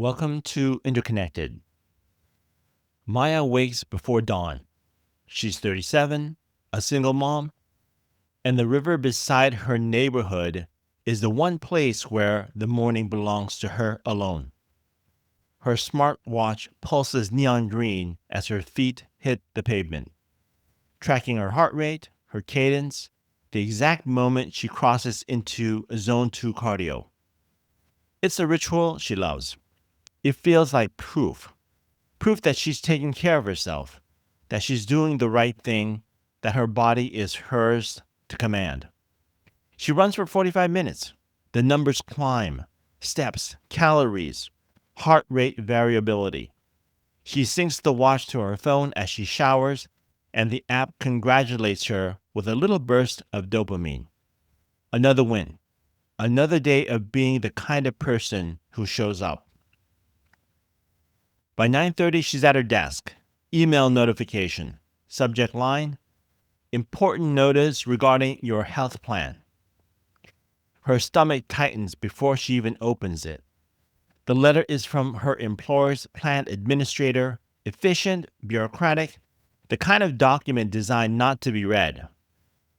Welcome to Interconnected. Maya wakes before dawn. She's 37, a single mom, and the river beside her neighborhood is the one place where the morning belongs to her alone. Her smartwatch pulses neon green as her feet hit the pavement, tracking her heart rate, her cadence, the exact moment she crosses into zone 2 cardio. It's a ritual she loves. It feels like proof that she's taking care of herself, that she's doing the right thing, that her body is hers to command. She runs for 45 minutes. The numbers climb: steps, calories, heart rate variability. She syncs the watch to her phone as she showers, and the app congratulates her with a little burst of dopamine. Another win. Another day of being the kind of person who shows up. By 9:30, she's at her desk. Email notification. Subject line: important notice regarding your health plan. Her stomach tightens before she even opens it. The letter is from her employer's plan administrator, efficient, bureaucratic, the kind of document designed not to be read.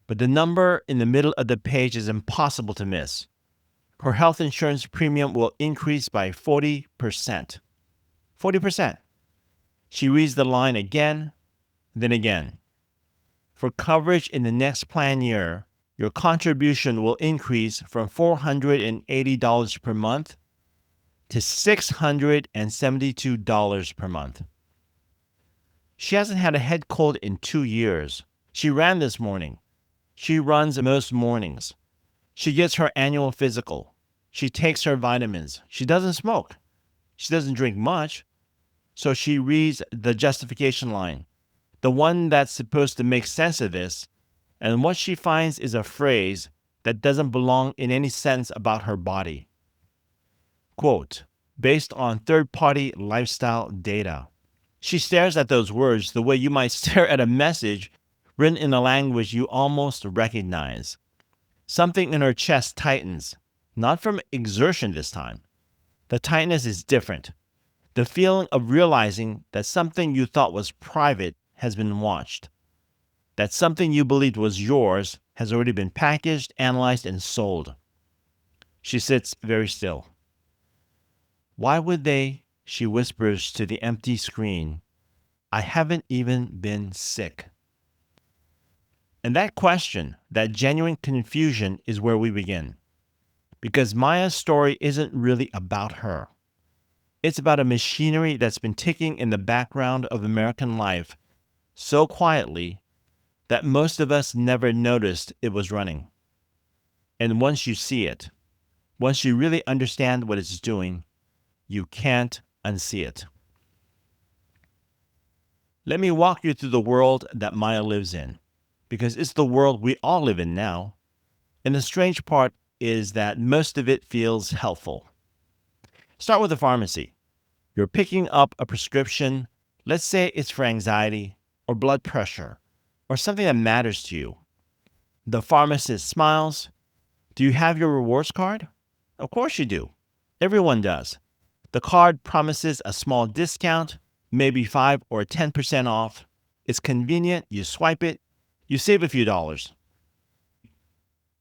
But the number in the middle of the page is impossible to miss. Her health insurance premium will increase by 40%. 40%. She reads the line again, then again. For coverage in the next plan year, your contribution will increase from $480 per month to $672 per month. She hasn't had a head cold in 2 years. She ran this morning. She runs most mornings. She gets her annual physical. She takes her vitamins. She doesn't smoke. She doesn't drink much. So she reads the justification line, the one that's supposed to make sense of this, and what she finds is a phrase that doesn't belong in any sense about her body. Quote, based on third-party lifestyle data. She stares at those words the way you might stare at a message written in a language you almost recognize. Something in her chest tightens, not from exertion this time. The tightness is different. The feeling of realizing that something you thought was private has been watched. That something you believed was yours has already been packaged, analyzed, and sold. She sits very still. Why would they? She whispers to the empty screen. I haven't even been sick. And that question, that genuine confusion, is where we begin. Because Maya's story isn't really about her. It's about a machinery that's been ticking in the background of American life so quietly that most of us never noticed it was running. And once you see it, once you really understand what it's doing, you can't unsee it. Let me walk you through the world that Maya lives in, because it's the world we all live in now. And the strange part is that most of it feels helpful. Start with a pharmacy. You're picking up a prescription. Let's say it's for anxiety or blood pressure or something that matters to you. The pharmacist smiles. Do you have your rewards card? Of course you do. Everyone does. The card promises a small discount, maybe 5 or 10% off. It's convenient. You swipe it. You save a few dollars.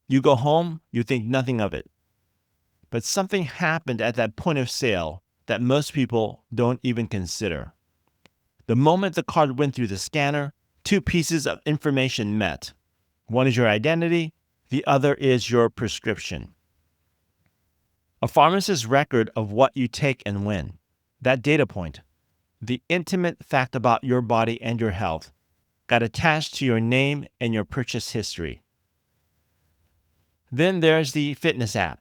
You go home. You think nothing of it. But something happened at that point of sale that most people don't even consider. The moment the card went through the scanner, 2 pieces of information met. One is your identity, the other is your prescription. A pharmacist's record of what you take and when. That data point, the intimate fact about your body and your health, got attached to your name and your purchase history. Then there's the fitness app.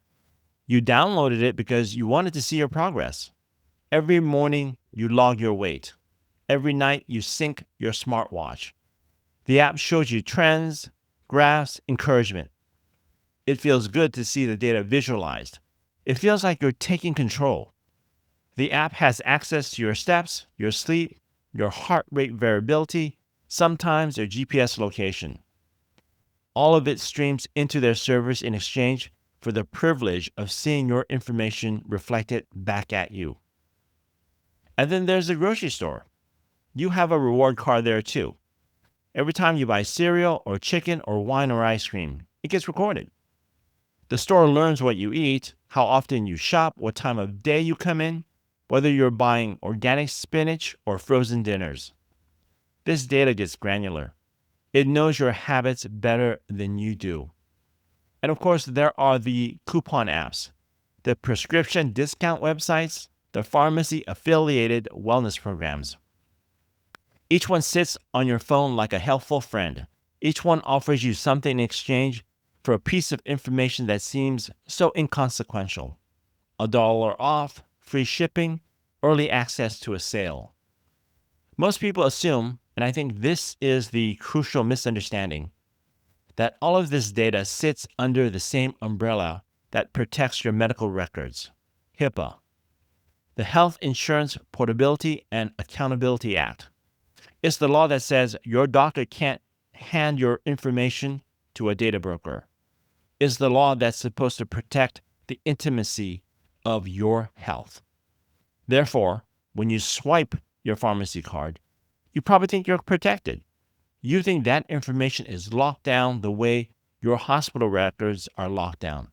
You downloaded it because you wanted to see your progress. Every morning, you log your weight. Every night, you sync your smartwatch. The app shows you trends, graphs, encouragement. It feels good to see the data visualized. It feels like you're taking control. The app has access to your steps, your sleep, your heart rate variability, sometimes your GPS location. All of it streams into their servers in exchange for the privilege of seeing your information reflected back at you. And then there's the grocery store. You have a reward card there too. Every time you buy cereal or chicken or wine or ice cream, it gets recorded. The store learns what you eat, how often you shop, what time of day you come in, whether you're buying organic spinach or frozen dinners. This data gets granular. It knows your habits better than you do. And of course, there are the coupon apps, the prescription discount websites, the pharmacy affiliated wellness programs. Each one sits on your phone like a helpful friend. Each one offers you something in exchange for a piece of information that seems so inconsequential. $1 off, free shipping, early access to a sale. Most people assume, and I think this is the crucial misunderstanding, that all of this data sits under the same umbrella that protects your medical records, HIPAA, the Health Insurance Portability and Accountability Act. It's the law that says your doctor can't hand your information to a data broker. It's the law that's supposed to protect the intimacy of your health. Therefore, when you swipe your pharmacy card, you probably think you're protected. You think that information is locked down the way your hospital records are locked down.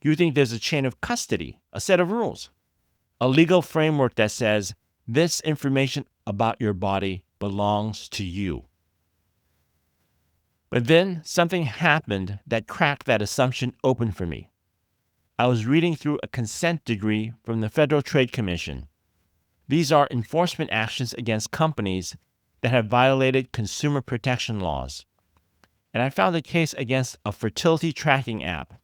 You think there's a chain of custody, a set of rules, a legal framework that says this information about your body belongs to you. But then something happened that cracked that assumption open for me. I was reading through a consent decree from the Federal Trade Commission. These are enforcement actions against companies that have violated consumer protection laws. And I found a case against a fertility tracking app.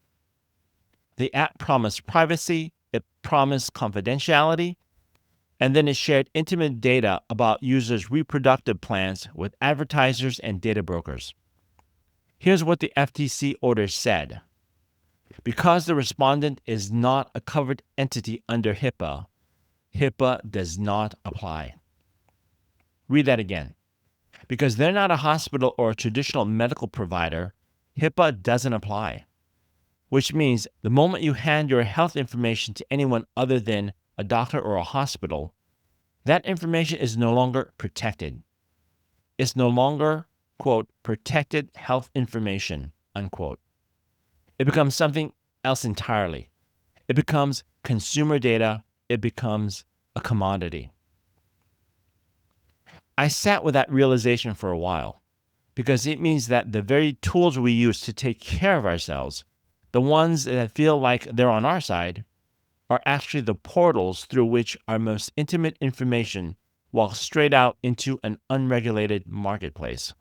The app promised privacy, it promised confidentiality, and then it shared intimate data about users' reproductive plans with advertisers and data brokers. Here's what the FTC order said. Because the respondent is not a covered entity under HIPAA, HIPAA does not apply. Read that again. Because they're not a hospital or a traditional medical provider, HIPAA doesn't apply. Which means the moment you hand your health information to anyone other than a doctor or a hospital, that information is no longer protected. It's no longer, quote, protected health information, unquote. It becomes something else entirely. It becomes consumer data. It becomes a commodity. I sat with that realization for a while because it means that the very tools we use to take care of ourselves, the ones that feel like they're on our side, are actually the portals through which our most intimate information walks straight out into an unregulated marketplace.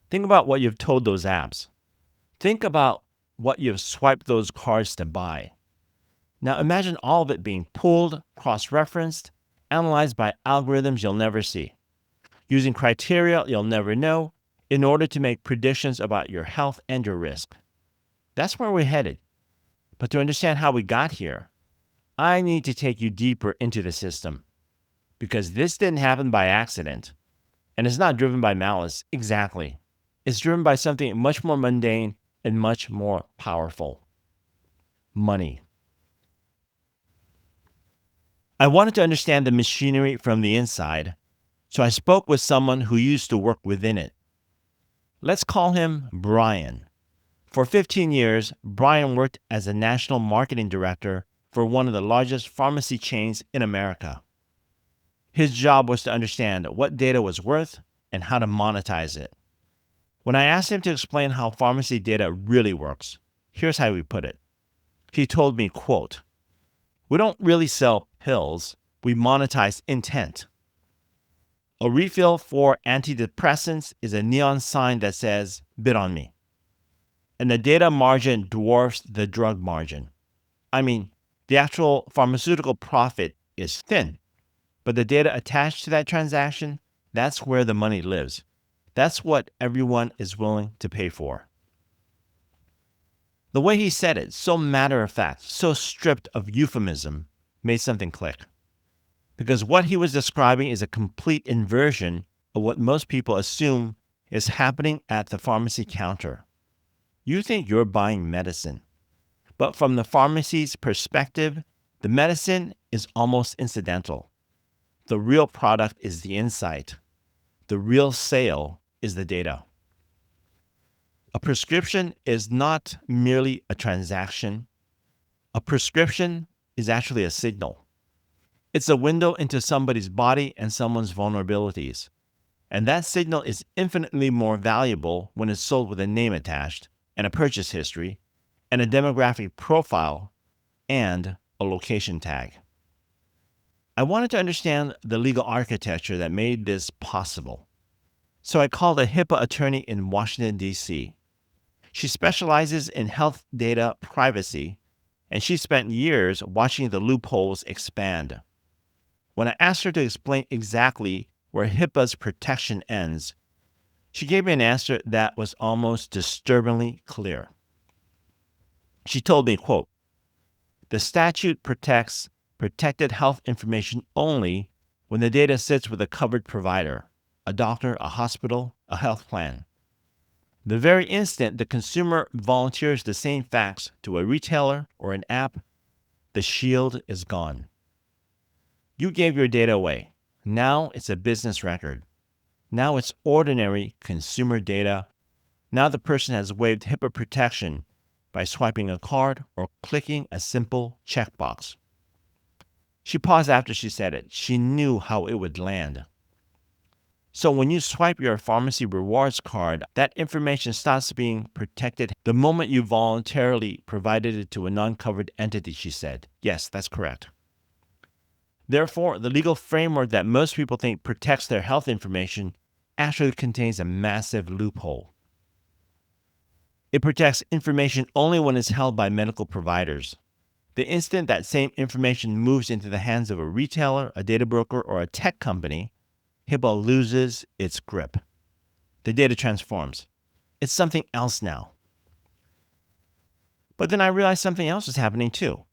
Think about what you've told those apps. Think about what you've swiped those cards to buy. Now imagine all of it being pulled, cross-referenced, analyzed by algorithms you'll never see, using criteria you'll never know in order to make predictions about your health and your risk. That's where we're headed. But to understand how we got here, I need to take you deeper into the system. Because this didn't happen by accident. And it's not driven by malice, exactly. It's driven by something much more mundane and much more powerful. Money. I wanted to understand the machinery from the inside, so I spoke with someone who used to work within it. Let's call him Brian. For 15 years, Brian worked as a national marketing director for one of the largest pharmacy chains in America. His job was to understand what data was worth and how to monetize it. When I asked him to explain how pharmacy data really works, here's how he put it. He told me, quote, "We don't really sell pills, we monetize intent. A refill for antidepressants is a neon sign that says, bid on me. And the data margin dwarfs the drug margin. I mean, the actual pharmaceutical profit is thin, but the data attached to that transaction, that's where the money lives. That's what everyone is willing to pay for." The way he said it, so matter of fact, so stripped of euphemism, made something click. Because what he was describing is a complete inversion of what most people assume is happening at the pharmacy counter. You think you're buying medicine. But from the pharmacy's perspective, The medicine is almost incidental. The real product is the insight. The real sale is the data. A prescription is not merely a transaction. A prescription is actually a signal. It's a window into somebody's body and someone's vulnerabilities. And that signal is infinitely more valuable when it's sold with a name attached, and a purchase history, and a demographic profile, and a location tag. I wanted to understand the legal architecture that made this possible. So I called a HIPAA attorney in Washington, D.C. She specializes in health data privacy, and she spent years watching the loopholes expand. When I asked her to explain exactly where HIPAA's protection ends, she gave me an answer that was almost disturbingly clear. She told me, quote, "The statute protects protected health information only when the data sits with a covered provider, a doctor, a hospital, a health plan. The very instant the consumer volunteers the same facts to a retailer or an app, the shield is gone. You gave your data away. Now it's a business record. Now it's ordinary consumer data. Now the person has waived HIPAA protection by swiping a card or clicking a simple checkbox." She paused after she said it. She knew how it would land. So when you swipe your pharmacy rewards card, that information stops being protected the moment you voluntarily provided it to a non-covered entity, she said. Yes, that's correct. Therefore, the legal framework that most people think protects their health information actually contains a massive loophole. It protects information only when it's held by medical providers. The instant that same information moves into the hands of a retailer, a data broker, or a tech company, HIPAA loses its grip. The data transforms. It's something else now. But then I realized something else is happening too,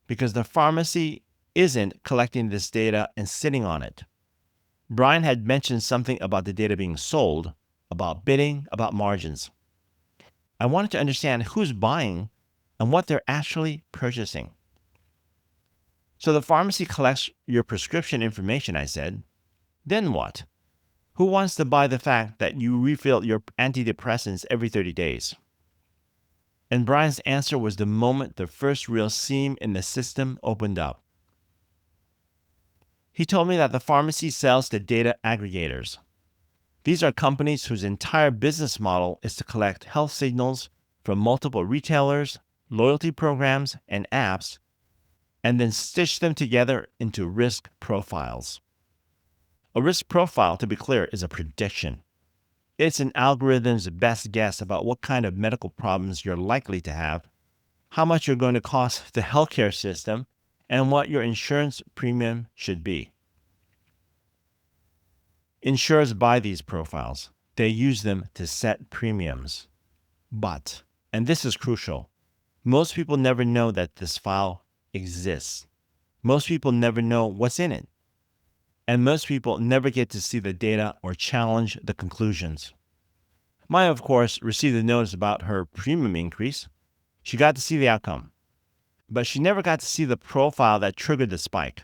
because the pharmacy isn't collecting this data and sitting on it. Brian had mentioned something about the data being sold, about bidding, about margins. I wanted to understand who's buying and what they're actually purchasing. So the pharmacy collects your prescription information, I said. Then what? Who wants to buy the fact that you refill your antidepressants every 30 days? And Brian's answer was the moment the first real seam in the system opened up. He told me that the pharmacy sells to data aggregators. These are companies whose entire business model is to collect health signals from multiple retailers, loyalty programs, and apps, and then stitch them together into risk profiles. A risk profile, to be clear, is a prediction. It's an algorithm's best guess about what kind of medical problems you're likely to have, how much you're going to cost the healthcare system, and what your insurance premium should be. Insurers buy these profiles. They use them to set premiums. But, and this is crucial, most people never know that this file exists. Most people never know what's in it. And most people never get to see the data or challenge the conclusions. Maya, of course, received a notice about her premium increase. She got to see the outcome. But she never got to see the profile that triggered the spike.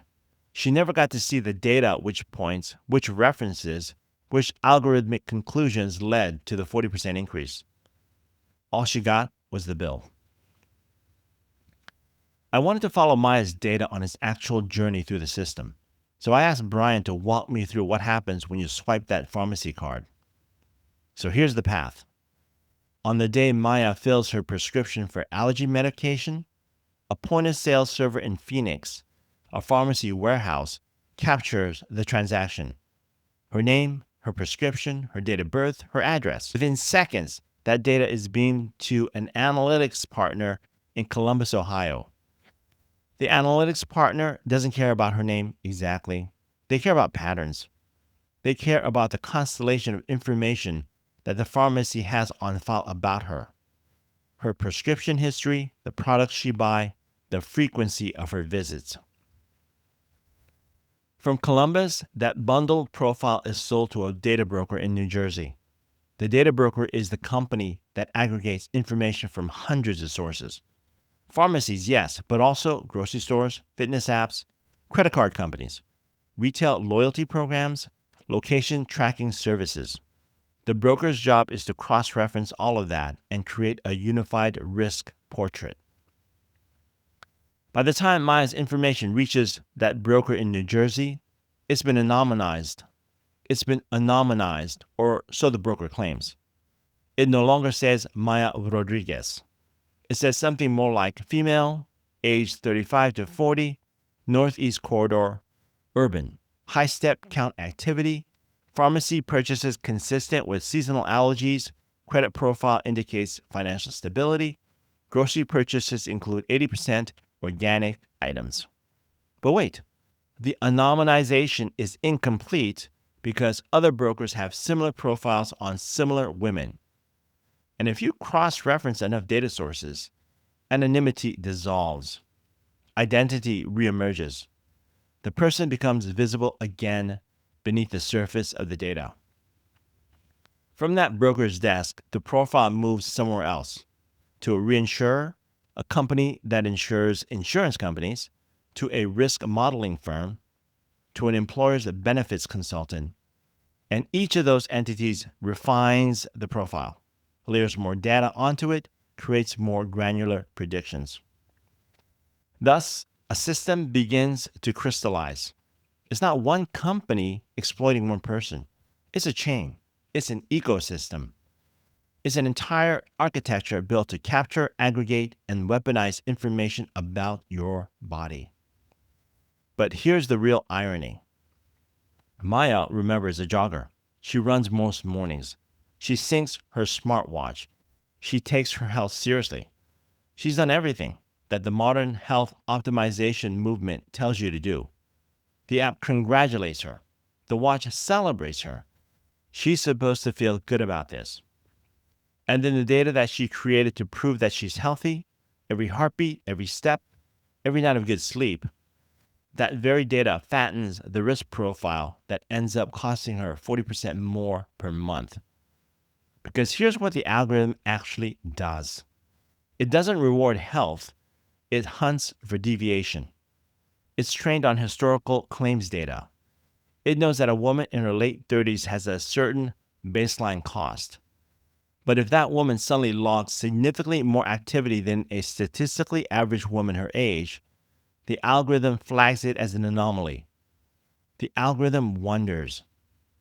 She never got to see the data, which points, which references, which algorithmic conclusions led to the 40% increase. All she got was the bill. I wanted to follow Maya's data on its actual journey through the system. So I asked Brian to walk me through what happens when you swipe that pharmacy card. So here's the path. On the day Maya fills her prescription for allergy medication, a point-of-sale server in Phoenix, a pharmacy warehouse, captures the transaction. Her name, her prescription, her date of birth, her address. Within seconds, that data is beamed to an analytics partner in Columbus, Ohio. The analytics partner doesn't care about her name exactly. They care about patterns. They care about the constellation of information that the pharmacy has on file about her. Her prescription history, the products she buys, the frequency of her visits. From Columbus, that bundled profile is sold to a data broker in New Jersey. The data broker is the company that aggregates information from hundreds of sources. Pharmacies, yes, but also grocery stores, fitness apps, credit card companies, retail loyalty programs, location tracking services. The broker's job is to cross-reference all of that and create a unified risk portrait. By the time Maya's information reaches that broker in New Jersey, it's been anonymized. Or so the broker claims. It no longer says Maya Rodriguez. It says something more like female, age 35 to 40, Northeast Corridor, urban, high step count activity, pharmacy purchases consistent with seasonal allergies, credit profile indicates financial stability, grocery purchases include 80% organic items. But wait, the anonymization is incomplete because other brokers have similar profiles on similar women. And if you cross-reference enough data sources, anonymity dissolves. Identity reemerges. The person becomes visible again beneath the surface of the data. From that broker's desk, the profile moves somewhere else, to a reinsurer, a company that insures insurance companies, to a risk modeling firm, to an employer's benefits consultant, and each of those entities refines the profile, layers more data onto it, creates more granular predictions. Thus, a system begins to crystallize. It's not one company exploiting one person. It's a chain. It's an ecosystem. It's an entire architecture built to capture, aggregate, and weaponize information about your body. But here's the real irony. Maya, remember, is a jogger. She runs most mornings. She syncs her smartwatch. She takes her health seriously. She's done everything that the modern health optimization movement tells you to do. The app congratulates her. The watch celebrates her. She's supposed to feel good about this. And then the data that she created to prove that she's healthy, every heartbeat, every step, every night of good sleep, that very data fattens the risk profile that ends up costing her 40% more per month. Because here's what the algorithm actually does. It doesn't reward health, it hunts for deviation. It's trained on historical claims data. It knows that a woman in her late 30s has a certain baseline cost. But if that woman suddenly logs significantly more activity than a statistically average woman her age, the algorithm flags it as an anomaly. The algorithm wonders,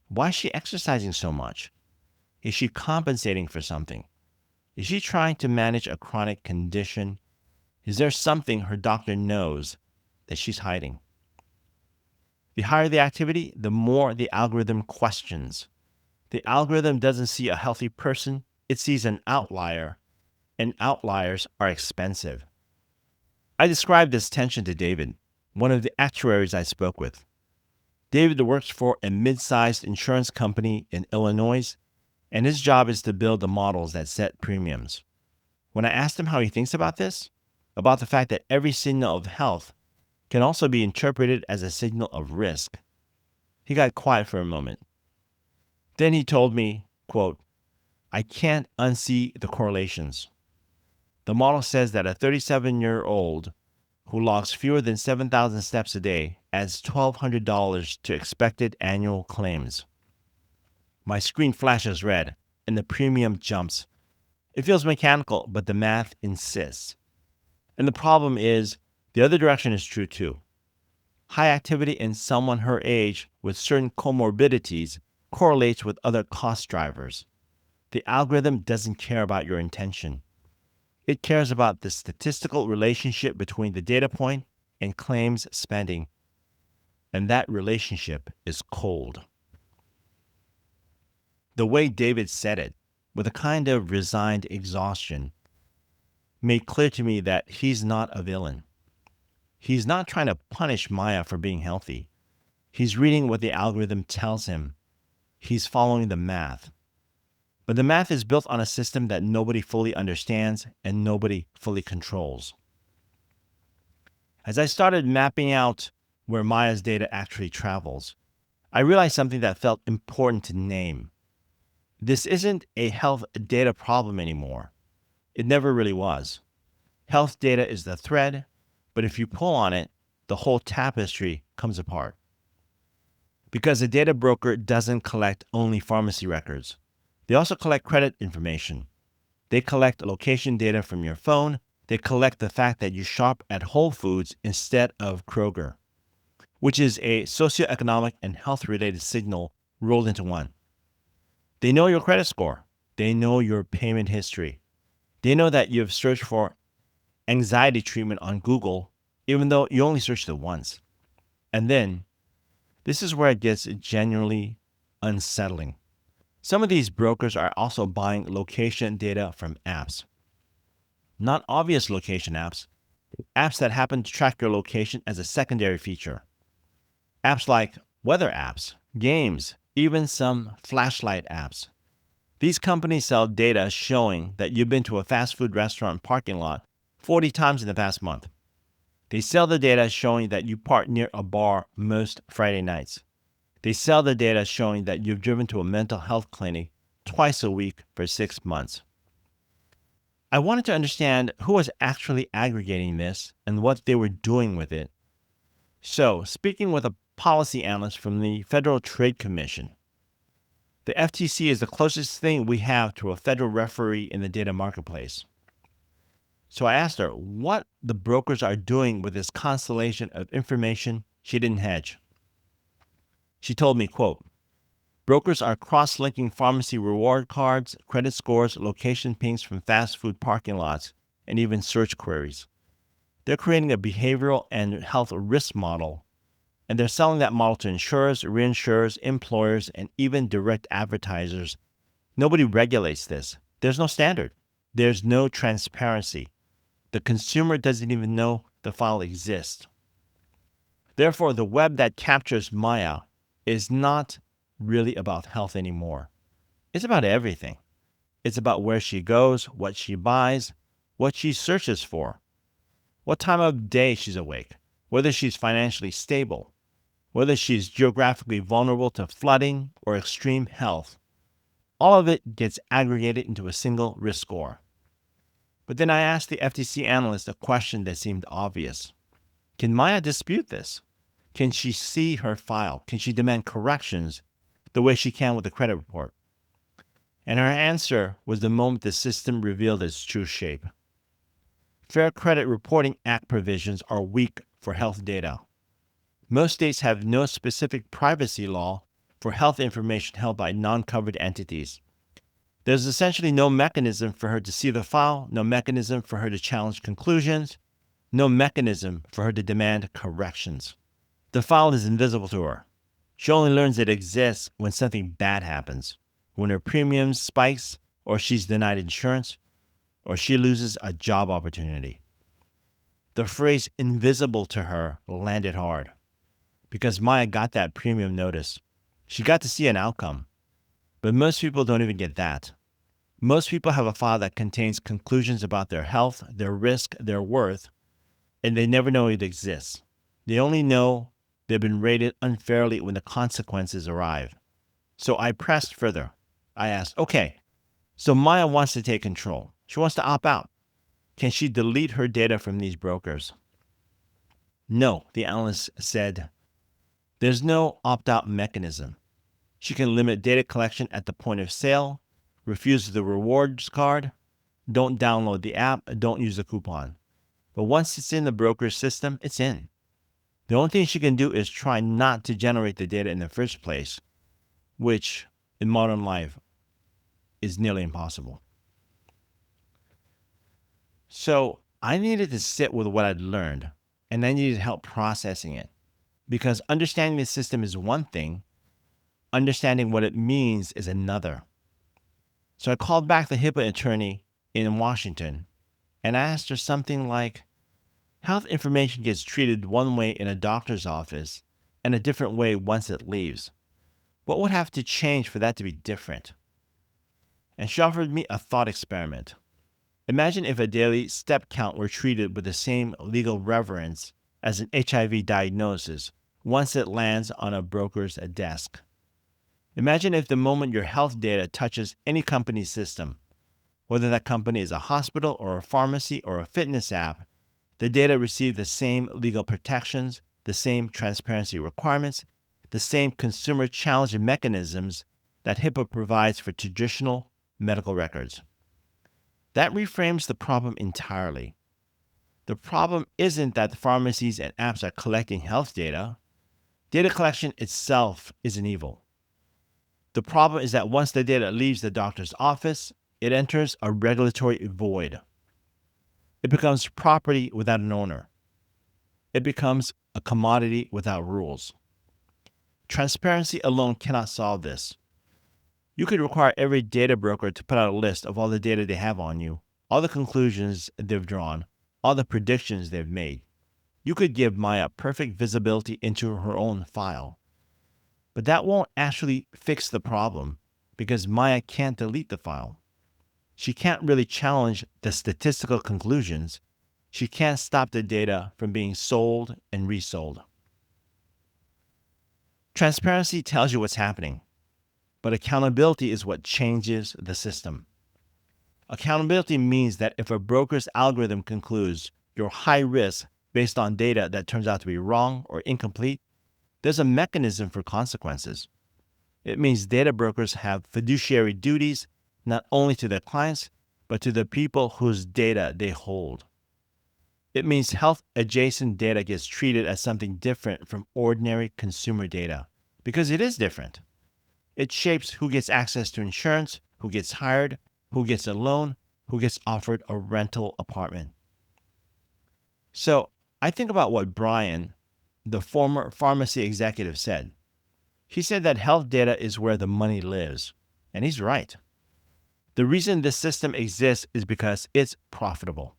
why is she exercising so much? Is she compensating for something? Is she trying to manage a chronic condition? Is there something her doctor knows that she's hiding? The higher the activity, the more the algorithm questions. The algorithm doesn't see a healthy person, it sees an outlier, and outliers are expensive. I described this tension to David, one of the actuaries I spoke with. David works for a mid-sized insurance company in Illinois, and his job is to build the models that set premiums. When I asked him how he thinks about this, about the fact that every signal of health can also be interpreted as a signal of risk, he got quiet for a moment. Then he told me, quote, I can't unsee the correlations. The model says that a 37-year-old who logs fewer than 7,000 steps a day adds $1,200 to expected annual claims. My screen flashes red, and the premium jumps. It feels mechanical, but the math insists. And the problem is, the other direction is true too. High activity in someone her age with certain comorbidities correlates with other cost drivers. The algorithm doesn't care about your intention. It cares about the statistical relationship between the data point and claims spending. And that relationship is cold. The way David said it, with a kind of resigned exhaustion, made clear to me that he's not a villain. He's not trying to punish Maya for being healthy. He's reading what the algorithm tells him. He's following the math. But the math is built on a system that nobody fully understands and nobody fully controls. As I started mapping out where Maya's data actually travels, I realized something that felt important to name. This isn't a health data problem anymore. It never really was. Health data is the thread, but if you pull on it, the whole tapestry comes apart. Because a data broker doesn't collect only pharmacy records. They also collect credit information. They collect location data from your phone. They collect the fact that you shop at Whole Foods instead of Kroger, which is a socioeconomic and health-related signal rolled into one. They know your credit score. They know your payment history. They know that you've searched for anxiety treatment on Google, even though you only searched it once. And then, this is where it gets genuinely unsettling. Some of these brokers are also buying location data from apps. Not obvious location apps, apps that happen to track your location as a secondary feature. Apps like weather apps, games, even some flashlight apps. These companies sell data showing that you've been to a fast food restaurant parking lot 40 times in the past month. They sell the data showing that you park near a bar most Friday nights. They sell the data showing that you've driven to a mental health clinic twice a week for 6 months. I wanted to understand who was actually aggregating this and what they were doing with it. So, speaking with a policy analyst from the Federal Trade Commission, the FTC is the closest thing we have to a federal referee in the data marketplace. So I asked her what the brokers are doing with this constellation of information she didn't hedge. She told me, quote, brokers are cross-linking pharmacy reward cards, credit scores, location pings from fast food parking lots, and even search queries. They're creating a behavioral and health risk model, and they're selling that model to insurers, reinsurers, employers, and even direct advertisers. Nobody regulates this. There's no standard. There's no transparency. The consumer doesn't even know the file exists. Therefore, the web that captures Maya is not really about health anymore. It's about everything. It's about where she goes, what she buys, what she searches for, what time of day she's awake, whether she's financially stable, whether she's geographically vulnerable to flooding or extreme health. All of it gets aggregated into a single risk score. But then I asked the FTC analyst a question that seemed obvious. Can Maya dispute this? Can she see her file? Can she demand corrections the way she can with the credit report? And her answer was the moment the system revealed its true shape. Fair Credit Reporting Act provisions are weak for health data. Most states have no specific privacy law for health information held by non-covered entities. There's essentially no mechanism for her to see the file, no mechanism for her to challenge conclusions, no mechanism for her to demand corrections. The file is invisible to her. She only learns it exists when something bad happens, when her premium spikes, or she's denied insurance, or she loses a job opportunity. The phrase invisible to her landed hard, because Maya got that premium notice. She got to see an outcome. But most people don't even get that. Most people have a file that contains conclusions about their health, their risk, their worth, and they never know it exists. They only know they've been rated unfairly when the consequences arrive. So I pressed further. I asked, okay, so Maya wants to take control. She wants to opt out. Can she delete her data from these brokers? No, the analyst said. There's no opt-out mechanism. She can limit data collection at the point of sale, refuse the rewards card, don't download the app, don't use the coupon. But once it's in the broker's system, it's in. The only thing she can do is try not to generate the data in the first place, which in modern life is nearly impossible. So I needed to sit with what I'd learned, and I needed help processing it. Because understanding the system is one thing, understanding what it means is another. So I called back the HIPAA attorney in Washington and I asked her something like, health information gets treated one way in a doctor's office and a different way once it leaves. What would have to change for that to be different? And she offered me a thought experiment. Imagine if a daily step count were treated with the same legal reverence as an HIV diagnosis once it lands on a broker's desk. Imagine if the moment your health data touches any company's system, Whether that company is a hospital or a pharmacy or a fitness app, the data receive the same legal protections, the same transparency requirements, the same consumer challenge mechanisms that HIPAA provides for traditional medical records. That reframes the problem entirely. The problem isn't that the pharmacies and apps are collecting health data. Data collection itself is an evil. The problem is that once the data leaves the doctor's office, it enters a regulatory void. It becomes property without an owner. It becomes a commodity without rules. Transparency alone cannot solve this. You could require every data broker to put out a list of all the data they have on you, all the conclusions they've drawn, all the predictions they've made. You could give Maya perfect visibility into her own file. But that won't actually fix the problem because Maya can't delete the file. She can't really challenge the statistical conclusions. She can't stop the data from being sold and resold. Transparency tells you what's happening, but accountability is what changes the system. Accountability means that if a broker's algorithm concludes you're high risk based on data that turns out to be wrong or incomplete, there's a mechanism for consequences. It means data brokers have fiduciary duties not only to their clients, but to the people whose data they hold. It means health-adjacent data gets treated as something different from ordinary consumer data, because it is different. It shapes who gets access to insurance, who gets hired, who gets a loan, who gets offered a rental apartment. So I think about what Brian, the former pharmacy executive, said. He said that health data is where the money lives, and he's right. The reason this system exists is because it's profitable.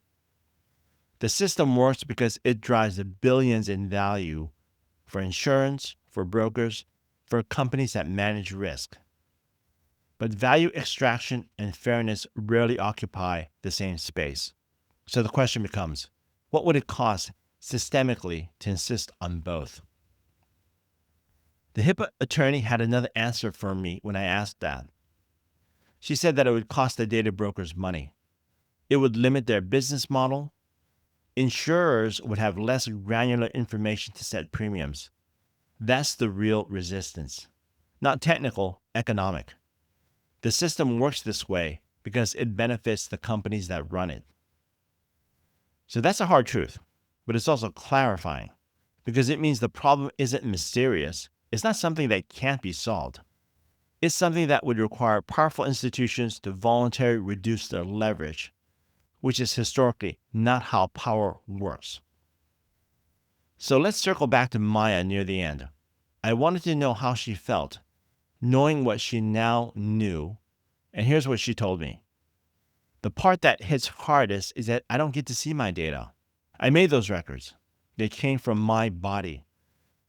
The system works because it drives the billions in value for insurance, for brokers, for companies that manage risk. But value extraction and fairness rarely occupy the same space. So the question becomes, what would it cost systemically to insist on both? The HIPAA attorney had another answer for me when I asked that. She said that it would cost the data brokers money. It would limit their business model. Insurers would have less granular information to set premiums. That's the real resistance. Not technical, economic. The system works this way because it benefits the companies that run it. So that's a hard truth, but it's also clarifying because it means the problem isn't mysterious. It's not something that can't be solved. It's something that would require powerful institutions to voluntarily reduce their leverage, which is historically not how power works. So let's circle back to Maya near the end. I wanted to know how she felt, knowing what she now knew, and here's what she told me. The part that hits hardest is that I don't get to see my data. I made those records. They came from my body.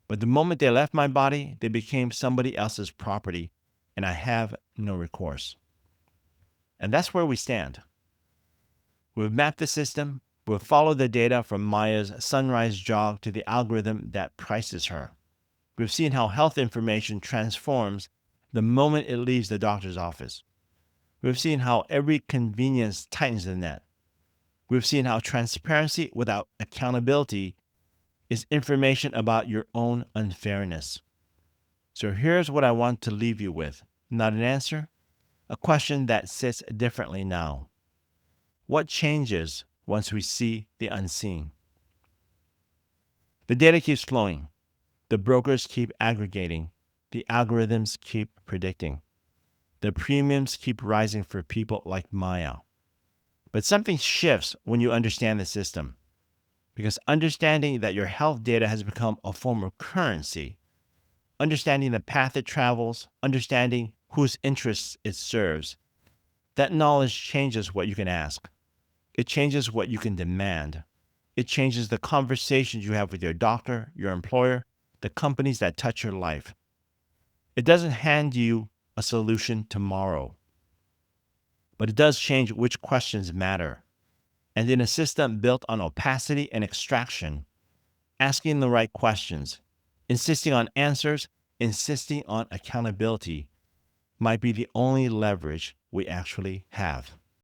But the moment they left my body, they became somebody else's property, and I have no recourse. And that's where we stand. We've mapped the system. We've followed the data from Maya's sunrise jog to the algorithm that prices her. We've seen how health information transforms the moment it leaves the doctor's office. We've seen how every convenience tightens the net. We've seen how transparency without accountability is information about your own unfairness. So here's what I want to leave you with. Not an answer, a question that sits differently now. What changes once we see the unseen? The data keeps flowing. The brokers keep aggregating. The algorithms keep predicting. The premiums keep rising for people like Maya. But something shifts when you understand the system. Because understanding that your health data has become a form of currency, understanding the path it travels, understanding whose interests it serves, that knowledge changes what you can ask. It changes what you can demand. It changes the conversations you have with your doctor, your employer, the companies that touch your life. It doesn't hand you a solution tomorrow, but it does change which questions matter. And in a system built on opacity and extraction, asking the right questions, insisting on answers, insisting on accountability might be the only leverage we actually have.